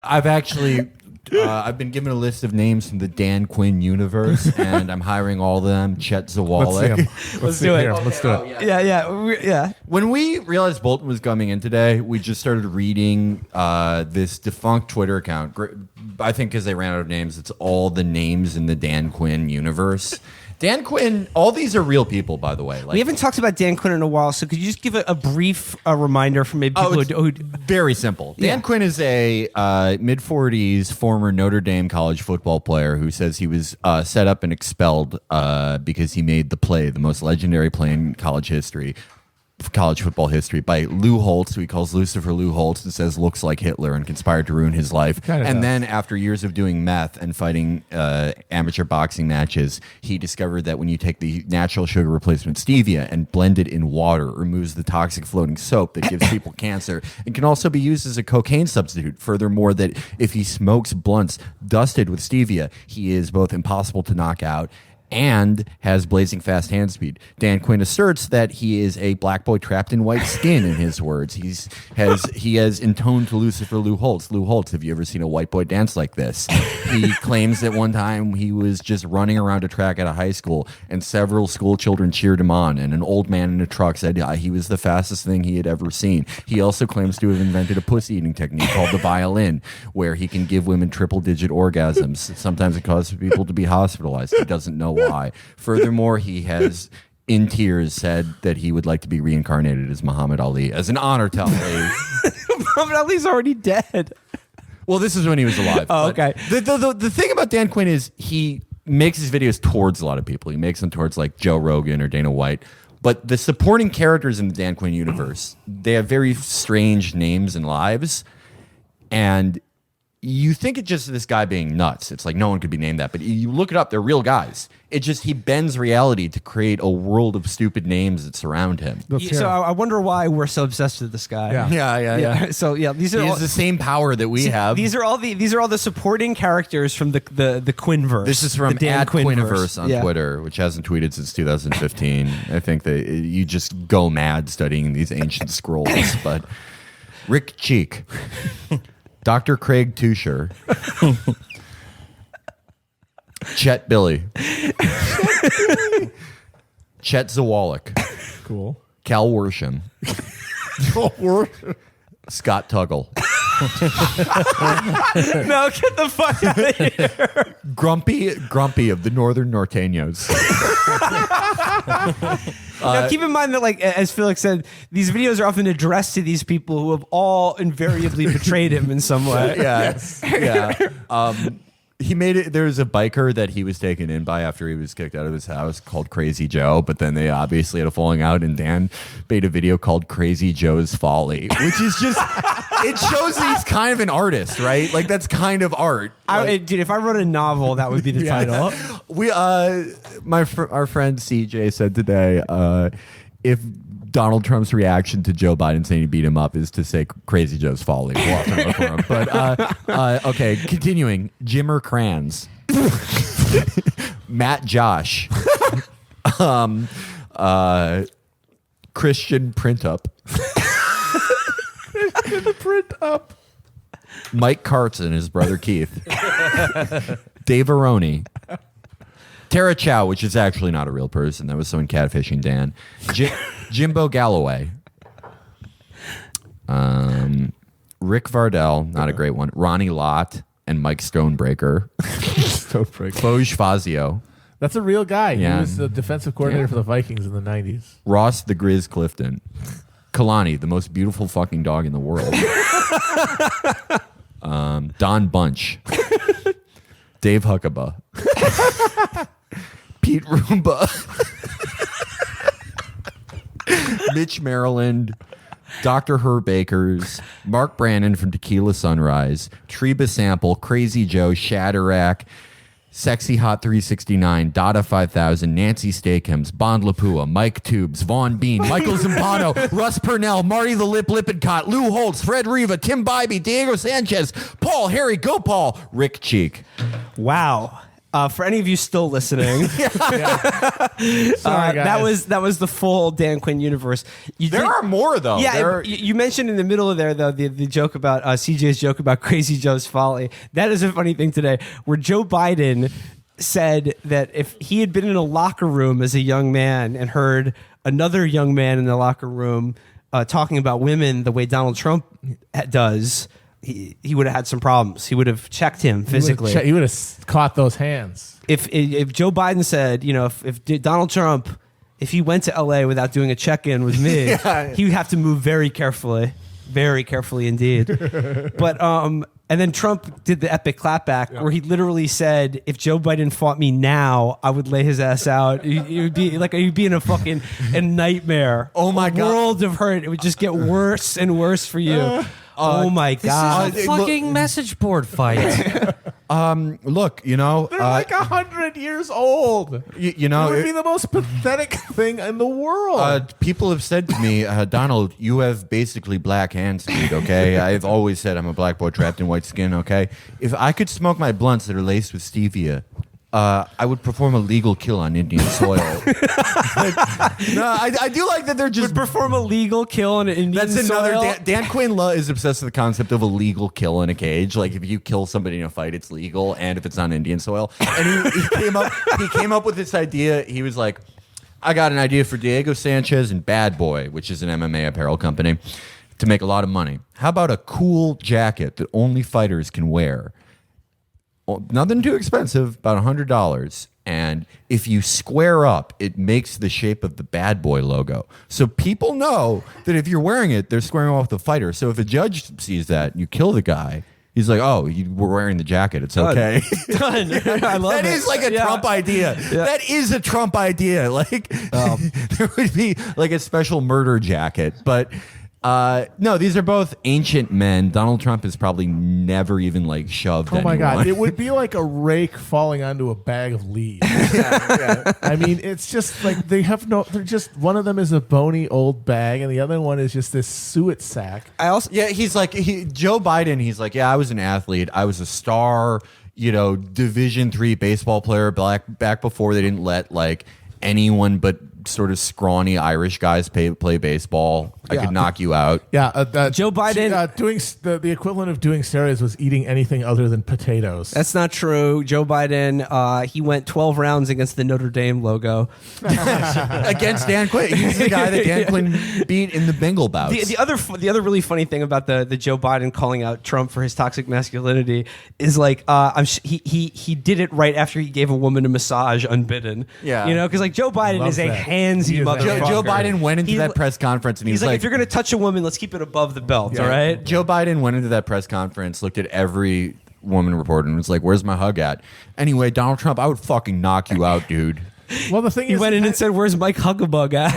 I've actually I've been given a list of names from the Dan Quinn universe, and I'm hiring all of them. Chet Zawalik. Let's do it. Let's do it. Yeah. When we realized Bolton was coming in today, we just started reading this defunct Twitter account. I think because they ran out of names, it's all the names in the Dan Quinn universe. Dan Quinn, all these are real people, by the way. We haven't talked about Dan Quinn in a while, so could you just give a brief reminder for maybe people who very simple. Dan Quinn is a mid-40s former Notre Dame college football player who says he was set up and expelled because he made the play, the most legendary play in college football history, by Lou Holtz, who he calls Lucifer Lou Holtz, and says looks like Hitler and conspired to ruin his life. Then after years of doing meth and fighting amateur boxing matches, he discovered that when you take the natural sugar replacement stevia and blend it in water, it removes the toxic floating soap that gives people cancer and can also be used as a cocaine substitute. Furthermore, that if he smokes blunts dusted with stevia, he is both impossible to knock out and has blazing fast hand speed. Dan Quinn asserts that he is a black boy trapped in white skin, in his words. He has intoned to Lucifer Lou Holtz. Lou Holtz, have you ever seen a white boy dance like this? He claims that one time he was just running around a track at a high school and several school children cheered him on, and an old man in a truck said he was the fastest thing he had ever seen. He also claims to have invented a pussy eating technique called the violin, where he can give women triple-digit orgasms. Sometimes it causes people to be hospitalized. He doesn't know why. Furthermore, he has, in tears, said that he would like to be reincarnated as Muhammad Ali as an honor to Ali. Muhammad Ali's already dead. Well, this is when he was alive. Oh, okay. The thing about Dan Quinn is he makes his videos towards a lot of people. He makes them towards like Joe Rogan or Dana White. But the supporting characters in the Dan Quinn universe, they have very strange names and lives. And you think it's just this guy being nuts. It's like no one could be named that. But you look it up, they're real guys. It just, he bends reality to create a world of stupid names that surround him. So I wonder why we're so obsessed with this guy. Yeah. So these are he has the same power that we have. These are all the supporting characters from the Quinnverse. This is from the Dan Quinniverse on Twitter, which hasn't tweeted since 2015. I think that you just go mad studying these ancient scrolls. But Rick Cheek, Dr. Craig Tusher, Chet Billy, Chet Zawalik, Cool. Cal Worsham, Scott Tuggle, No, get the fuck out of here. Grumpy of the Northern Norteños. Now, keep in mind that, like, as Felix said, these videos are often addressed to these people who have all invariably betrayed him in some way. He made it. There was a biker that he was taken in by after he was kicked out of his house called Crazy Joe, but then they obviously had a falling out, and Dan made a video called Crazy Joe's Folly, which is just, it shows that he's kind of an artist, right? Like, that's kind of art. Dude, if I wrote a novel, that would be the title. Our friend CJ said today, if Donald Trump's reaction to Joe Biden saying he beat him up is to say Crazy Joe's Folly. We'll have to look for him. But okay, continuing. Jimmer Kranz, Matt Josh, Christian Printup, Mike Carson, his brother Keith, Dave Aroni, Tara Chow, which is actually not a real person. That was someone catfishing Dan. Jimbo Galloway. Rick Vardell, not a great one. Ronnie Lott and Mike Stonebreaker. Foge Fazio. That's a real guy. Yeah. He was the defensive coordinator for the Vikings in the 90s. Ross the Grizz Clifton. Kalani, the most beautiful fucking dog in the world. Don Bunch. Dave Huckabee. Pete Roomba. Mitch Maryland. Dr. Herb Akers. Mark Brannon from Tequila Sunrise. Treba Sample. Crazy Joe. Shatterack. Sexy Hot 369, Dada 5000, Nancy Steakums, Bond Lapua, Mike Tubes, Vaughn Bean, Michael Zambano, Russ Purnell, Marty the Lip Lippincott, Lou Holtz, Fred Riva, Tim Bybee, Diego Sanchez, Paul, Harry, Go Paul, Rick Cheek. Wow. For any of you still listening, Sorry, guys. that was the full Dan Quinn universe. There are more though. Yeah, you mentioned in the middle of there though the joke about CJ's joke about Crazy Joe's Folly. That is a funny thing today, where Joe Biden said that if he had been in a locker room as a young man and heard another young man in the locker room talking about women the way Donald Trump does, he would have had some problems. He would have checked him physically. He would have caught those hands. If Joe Biden said, if Donald Trump, if he went to LA without doing a check-in with me, he would have to move very carefully indeed. But and then Trump did the epic clapback where he literally said, if Joe Biden fought me now, I would lay his ass out. It would be like you'd be in a nightmare. Oh my God. World of hurt. It would just get worse and worse for you. Oh my God! This is a fucking message board fight. Look, They're like 100 years old. It would be the most pathetic thing in the world. people have said to me, Donald, you have basically black hands, dude, okay? I've always said I'm a black boy trapped in white skin, okay? If I could smoke my blunts that are laced with stevia, I would perform a legal kill on Indian soil. I do like that they're just... Would perform a legal kill on an Indian That's another... soil? Dan Quinn is obsessed with the concept of a legal kill in a cage. Like, if you kill somebody in a fight, it's legal, and if it's on Indian soil. And he came up with this idea. He was like, I got an idea for Diego Sanchez and Bad Boy, which is an MMA apparel company, to make a lot of money. How about a cool jacket that only fighters can wear? Nothing too expensive, about $100. And if you square up, it makes the shape of the Bad Boy logo. So people know that if you're wearing it, they're squaring off the fighter. So if a judge sees that, you kill the guy. He's like, oh, you were wearing the jacket. It's okay. Done. I love That it. is like a Trump idea. Yeah. That is a Trump idea. Like, there would be like a special murder jacket. But no, these are both ancient men. Donald Trump has probably never even like shoved Oh my anyone. God. It would be like a rake falling onto a bag of leaves. I mean, it's just like they're just, one of them is a bony old bag and the other one is just this suet sack. He's like, Joe Biden, he's like, yeah, I was an athlete. I was a star, Division III baseball player back before they didn't let like anyone but sort of scrawny Irish guys play baseball. I could knock you out. Yeah, Joe Biden doing the equivalent of doing steroids was eating anything other than potatoes. That's not true. Joe Biden, he went 12 rounds against the Notre Dame logo. Against Dan Quinn. He's the guy that Dan Quinn beat in the Bengal bouts. The other really funny thing about the Joe Biden calling out Trump for his toxic masculinity is like he did it right after he gave a woman a massage unbidden. Yeah. Because like Joe Biden is a that. handsy He is a motherfucker. Joe Biden went into that press conference and He's he's like, if you're gonna touch a woman, let's keep it above the belt. All right. Joe Biden went into that press conference, looked at every woman reporter and was like, where's my hug at? Anyway, Donald Trump, I would fucking knock you out, dude. Well, the thing He is, went in and said, "Where's Mike Huckabug at?"